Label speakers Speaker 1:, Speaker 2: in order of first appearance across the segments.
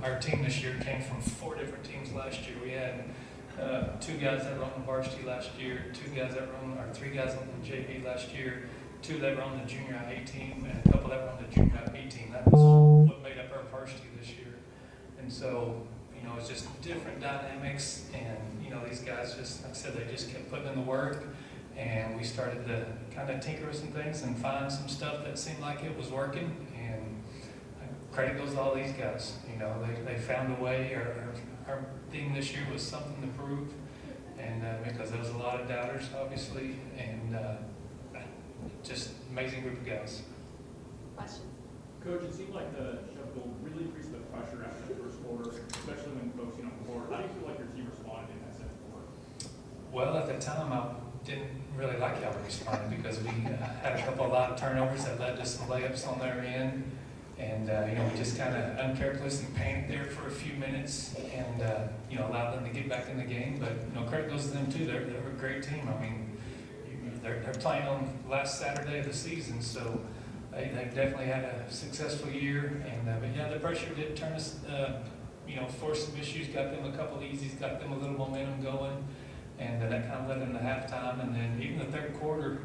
Speaker 1: our team this year came from 4 different teams last year. We had 2 guys that were on the varsity last year, 2 guys that were on, or 3 guys on the JV last year, 2 that were on the junior A team, and a couple that were on the junior B team. That was what made up our varsity this year. And so, you know, it's just different dynamics, and, you know, these guys just, like I said, they just kept putting in the work, and we started to kind of tinker with some things and find some stuff that seemed like it was working, and credit goes to all these guys. You know, they found a way. Our theme this year was something to prove, and because there was a lot of doubters, obviously, and just amazing group of guys.
Speaker 2: Questions?
Speaker 3: Coach, it seemed like the Shelbyville really increased the pressure after the first quarter, especially when focusing on the board. How do you feel like your team responded in that second quarter?
Speaker 1: Well, at the time, I didn't really like how we responded because we had a lot of turnovers that led to some layups on their end. And, you know, we just kind of uncharacteristically panicked there for a few minutes and, you know, allowed them to get back in the game. But, you know, credit goes to them, too. They're a great team. I mean, they're playing on last Saturday of the season, so they definitely had a successful year. And, but, yeah, the pressure did turn us, you know, forced some issues, got them a couple easies, got them a little momentum going. And that kind of led them to halftime. And then even the third quarter,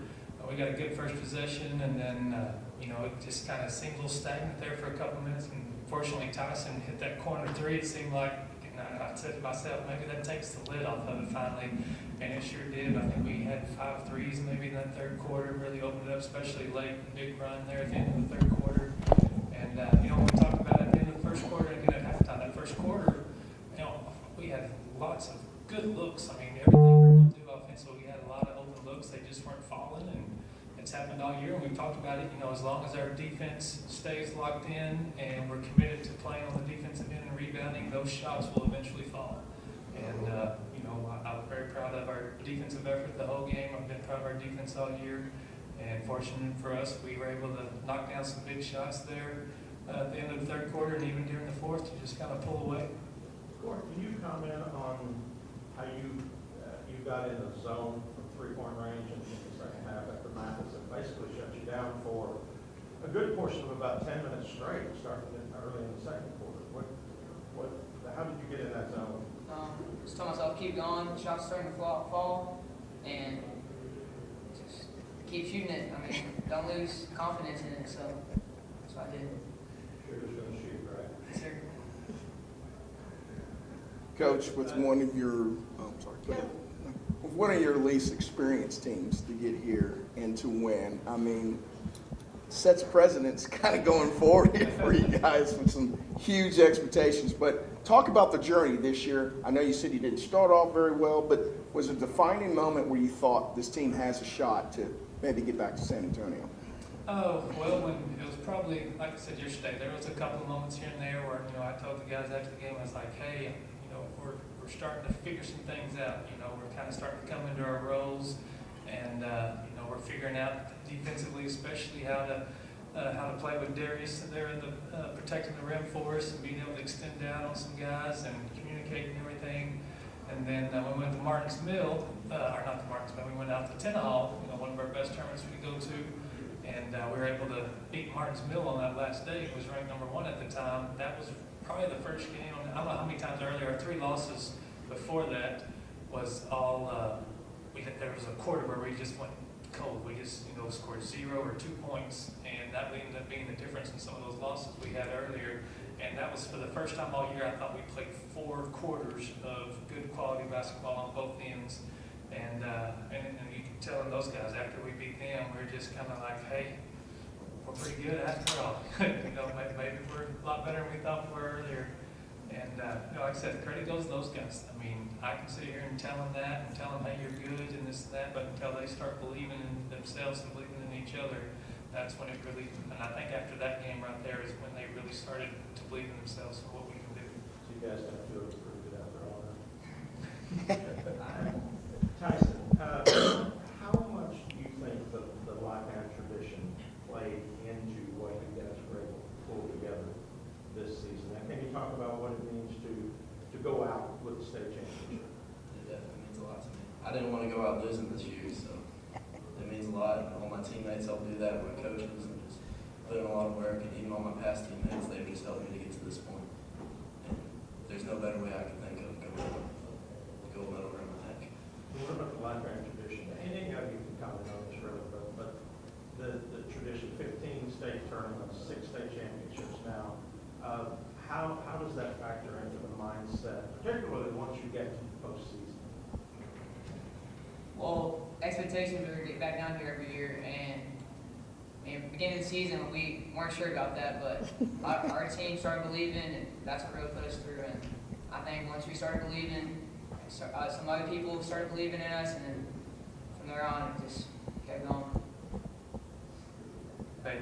Speaker 1: we got a good first possession, and then, you know, it just kind of seemed a little stagnant there for a couple minutes. And fortunately, Tyson hit that corner 3. It seemed like, you know, I said to myself, maybe that takes the lid off of it finally. And it sure did. I think we had 5 threes maybe in that third quarter, really opened it up, especially late, big run there at the end of the third quarter. And, you know, when we talked about it at the end of the first quarter and again at halftime, that first quarter, you know, we had lots of good looks. I mean, everything we were going to do offensively, we had a lot of open looks. They just weren't falling, and it's happened all year. And we've talked about it, you know, as long as our defense stays locked in and we're committed to playing on the defensive end and rebounding, those shots will eventually fall. And, you know, I'm very proud of our defensive effort the whole game. I've been proud of our defense all year. And fortunate for us, we were able to knock down some big shots there at the end of the third quarter and even during the fourth to just kind of pull away.
Speaker 4: Gordon, can you comment on how you got in a zone from 3-point range in the second half after Mathis and basically shut you down for a good portion of about 10 minutes straight, starting early in the second quarter? How did you get in that zone?
Speaker 5: Just told myself, keep going, shots starting to fall, and just keep shooting it. I mean, don't lose confidence in it, so that's what I did.
Speaker 4: Shooter's going to shoot, right?
Speaker 5: Yes, sir.
Speaker 6: Coach, with one of your, with one of your least experienced teams to get here and to win, I mean, sets precedents kind of going forward here for you guys with some huge expectations. But talk about the journey this year. I know you said you didn't start off very well, but was a defining moment where you thought this team has a shot to maybe get back to San Antonio?
Speaker 1: Oh, well, when it was probably, like I said yesterday, there was a couple of moments here and there where, you know, I told the guys after the game, I was like, hey, you know, we're starting to figure some things out. You know, we're kind of starting to come into our roles, and, you know, we're figuring out defensively, especially how to play with Darius there in the protecting the rim for us and being able to extend down on some guys and communicating everything. And then when we went to Martin's Mill, or not to Martin's Mill, we went out to Tenahall, you know, one of our best tournaments we go to. And we were able to beat Martin's Mill on that last day. It was ranked number 1 at the time. That was probably the first game. I don't know how many times earlier, our 3 losses before that was all, there was a quarter where we just went cold. We just, you know, scored 0 or 2 points, and that ended up being the difference in some of those losses we had earlier. And that was for the first time all year. I thought we played 4 quarters of good quality basketball on both ends. And you can tell those guys after we beat them, we were just kind of like, hey, we're pretty good after all. You know, maybe we're a lot better than we thought we were earlier. And you know, like I said, the credit goes to those guys. I mean, I can sit here and tell them that and tell them, hey, you're good and this and that, but until they start believing in themselves and believing in each other, that's when it really, and I think after that game right there is when they really started to believe in themselves and what we can do.
Speaker 4: So you guys don't feel pretty good after all that? Tyson, how much do you think the Lipan tradition played into what you guys were able to pull together this season? And can you talk about what it means to go out with the state championship?
Speaker 7: It definitely means a lot to me. I didn't want to go out losing this year, so it means a lot. All my teammates helped do that, my coaches, and just put in a lot of work. And even all my past teammates, they've just helped me to get to this point. And
Speaker 4: get to the postseason?
Speaker 5: Well, expectations are to get back down here every year, and beginning of the season, we weren't sure about that, but our team started believing, and that's what really put us through. And I think once we started believing, some other people started believing in us, and then from there on, it just kept going.
Speaker 1: Hey,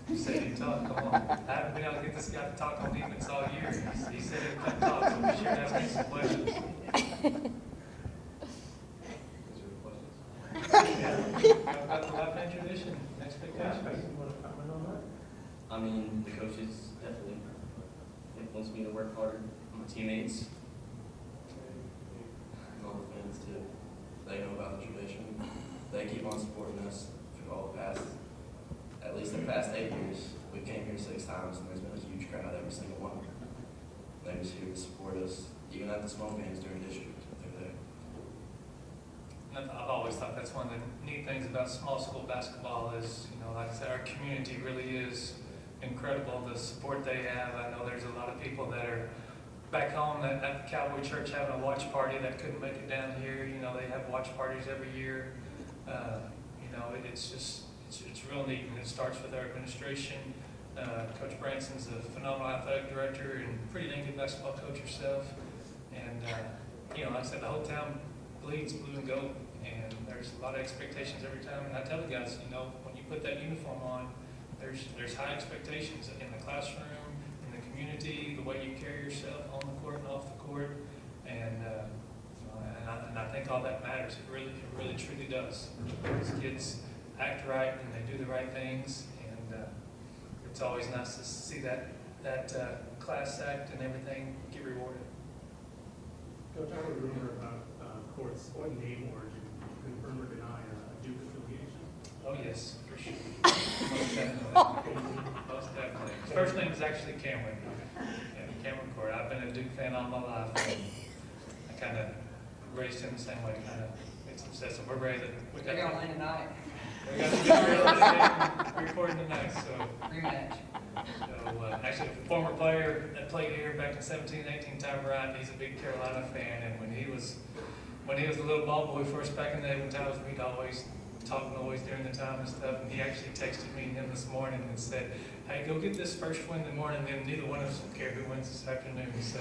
Speaker 1: you said he'd talk, come on. I haven't been able to get this guy to talk on defense all year. He said he'd come talk, so be sure to ask me some questions. About the Lipan tradition,
Speaker 4: Yeah,
Speaker 1: expectations.
Speaker 4: you want to comment on that?
Speaker 7: I mean, the coaches definitely influence me to work harder. My teammates, and all the fans too. They know about the tradition. They keep on supporting us for all the past, at least the past 8 years. We came here 6 times, and there's been a huge crowd every single one. They just here to support us, even at the small games during district. They're there.
Speaker 1: And I've always thought that's one of the neat things about small school basketball is, like I said, our community really is incredible, the support they have. I know there's a lot of people that are back home at the Cowboy Church having a watch party that couldn't make it down here. They have watch parties every year. It's real neat, and it starts with our administration. Coach Branson's a phenomenal athletic director and pretty dang good basketball coach herself. And, like I said, the whole town bleeds blue and gold, and there's a lot of expectations every time. And I tell the guys, when you put that uniform on, there's high expectations in the classroom, in the community, the way you carry yourself on the court and off the court, and I think all that matters. It really truly does. These kids act right and they do the right things, and it's always nice to see that class act and everything get rewarded.
Speaker 3: Coach, I heard a rumor about Court's name origin. Confirm or deny a Duke affiliation?
Speaker 1: Oh, yes, for sure. Most definitely. Most definitely. His first name is actually Cameron. Yeah, Cameron Court. I've been a Duke fan all my life. I kind of raised him the same way, kind of made some sense. So we're ready to.
Speaker 5: They're going to win tonight.
Speaker 1: We got to get ready to game recording tonight, so.
Speaker 5: Rematch.
Speaker 1: So, actually, a former player that played here back in 17, 18, Ty Bryant, he's a big Carolina fan, and when he was a little ball boy for us back in the day, when Ty was, we'd always talk noise during the time and stuff, and he actually texted me and him this morning and said, hey, go get this first win in the morning, then neither one of us will care who wins this afternoon, so.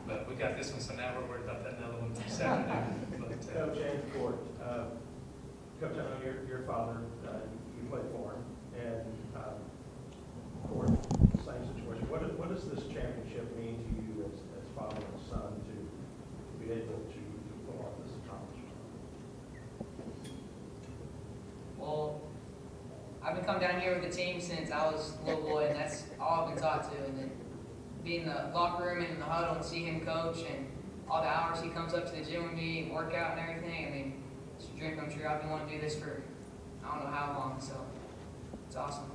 Speaker 1: But we got this one, so now we're worried about that other one this afternoon. But,
Speaker 4: Coach and Court, Coach, I know your father, you played for him, and Court, same situation. What does this championship mean to you as father and son to be able to pull off this accomplishment?
Speaker 5: Well, I've been coming down here with the team since I was a little boy, and that's all I've been taught to. And then be in the locker room and in the huddle and see him coach, and all the hours he comes up to the gym with me and work out and everything. I mean, it's a dream come true. I've been wanting to do this for I don't know how long, so it's awesome.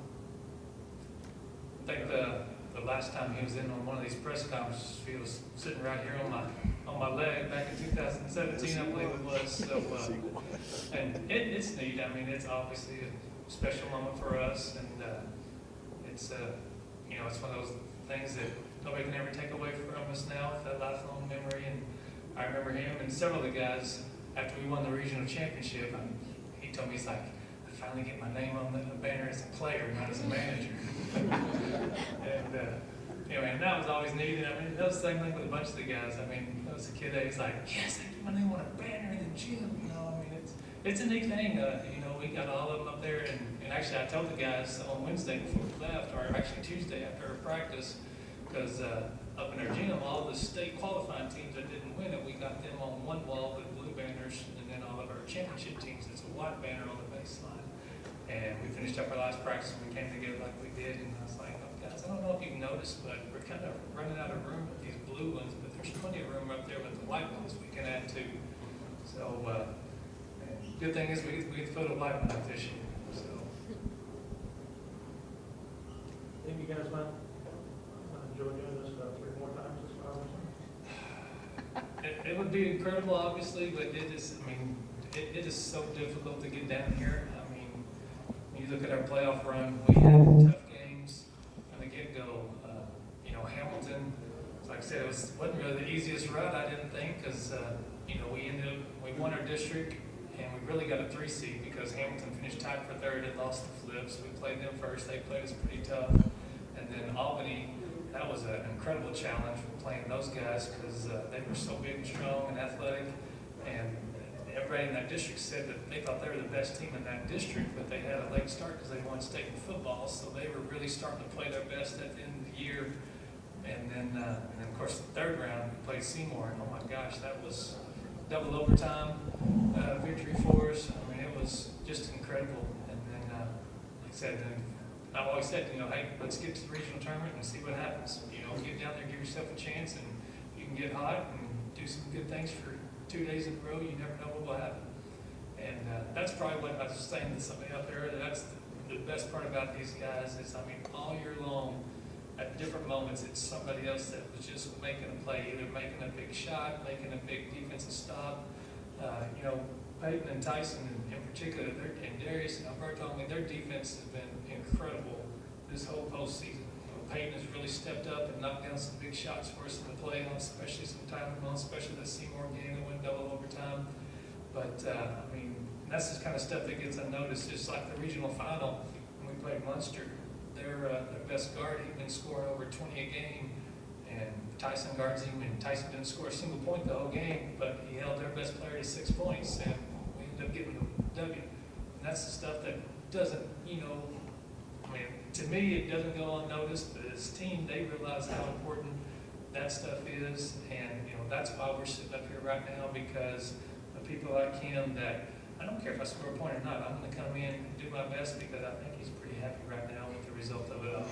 Speaker 1: I think the last time he was in on one of these press conferences, he was sitting right here on my leg back in 2017, I believe it was. So, and it's neat. I mean, it's obviously a special moment for us, and it's it's one of those things that nobody can ever take away from us now. It's that lifelong memory, and I remember him and several of the guys after we won the regional championship. He told me, he's like, I finally get my name on the banner as a player, not as a manager. And that was always neat. And I mean, that was the same thing with a bunch of the guys. I mean, I was a kid that was like, yes, I get my name on a banner in the gym. I mean, it's a neat thing. We got all of them up there, and actually I told the guys on Wednesday before we left, or actually Tuesday after our practice, because up in our gym, all the state qualifying teams that didn't win it, we got them on one wall with blue banners, and then all of our championship teams, it's a white banner on the baseline. And we finished up our last practice, and we came together like we did, and I was like, oh, guys, I don't know if you've noticed, but we're kind of running out of room with these blue ones, but there's plenty of room up there with the white ones we can add to. So, good thing is we get to put a white one up this year. So.
Speaker 4: Think you guys might enjoy doing this about 3 more times this time?
Speaker 1: It would be incredible, obviously, but it is. I mean, it is so difficult to get down here. I mean, when you look at our playoff run, we had tough games from the get-go. Hamilton. like I said, wasn't really the easiest route, I didn't think, because, you know, we won our district, and we really got a 3 seed because Hamilton finished tied for third and lost the flip, so we played them first. They played us pretty tough. And then Albany, that was an incredible challenge playing those guys because they were so big and strong and athletic. And everybody in that district said that they thought they were the best team in that district, but they had a late start because they won state in football, so they were really starting to play their best at the end of the year. And then of course, the third round, we played Seymour, and oh my gosh, that was double overtime victory for us. I mean, it was just incredible. And then, like I said, I've always said, you know, hey, let's get to the regional tournament and see what happens. You know, get down there, give yourself a chance, and you can get hot and do some good things for 2 days in a row. You never know what will happen. And that's probably what I was saying to somebody out there. That's the best part about these guys is, I mean, all year long, at different moments, it's somebody else that was just making a play, either making a big shot, making a big defensive stop. You know, Peyton and Tyson in particular, and Darius and Alberto, I mean, their defense has been incredible this whole postseason. You know, Peyton has really stepped up and knocked down some big shots for us in the playoffs, especially some time months, especially the Seymour game that went double overtime. But, I mean, that's the kind of stuff that gets unnoticed. Just like the regional final, when we played Munster, their best guard, he'd been scoring over 20 a game, and Tyson guards him, and Tyson didn't score a single point the whole game, but he held their best player to 6 points, and we ended up getting the W. And that's the stuff that doesn't, you know, I mean, to me, it doesn't go unnoticed, but as a team, they realize how important that stuff is, and, you know, that's why we're sitting up here right now, because of people like him that, I don't care if I score a point or not, I'm going to come in and do my best because I think he's pretty happy right now with the result of it all.